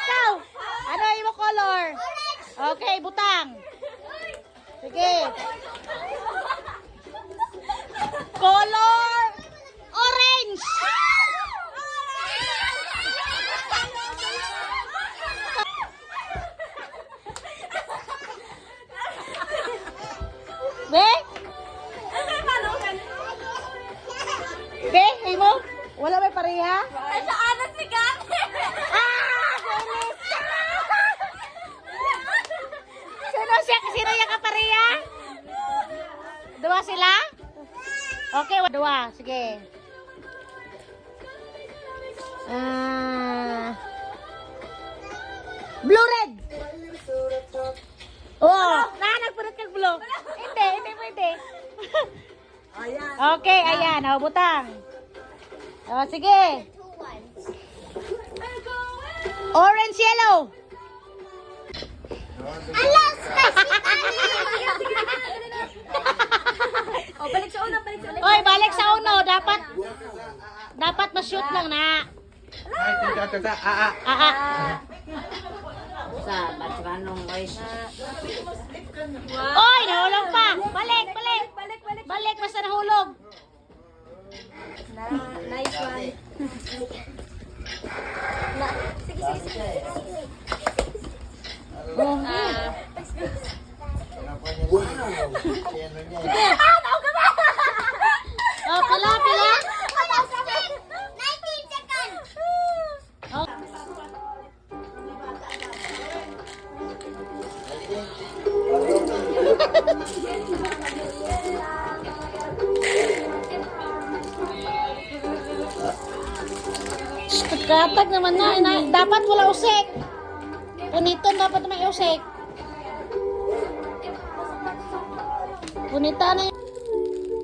ikaw. Ano imo color? Okay, butang. Sige. Color orange. Be? Be, imo? Wala may pareha? Ay, sa anas si Gami! Sino yung kapareha? Dua sila? Okay, dua. Sige. Blue red. Oh, nagpunot kang blue. Hindi pwede. Okay, ayan. Oh, butang. Oh, sige. Orange, yellow. Oh, balik sa una, balik sa una. Oy, balik sa uno. Dapat ma-shoot lang na. Sa Batranong Voice. Oy, nahulog pa. Balik. Balik, basta nahulog. Nice one. Sige. Oh, oh, pila. 19 seconds! Oh. Katag naman na. Dapat wala usik. Puniton dapat may usik. Punita na yun.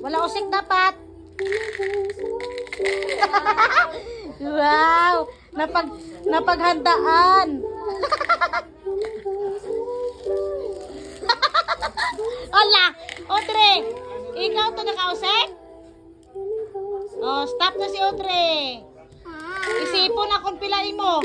Wala usik dapat. Wow! Napaghandaan. Hola! Audrey! Ikaw to nakausik? Oh, stop na si Audrey. Isipon akong pilain mo.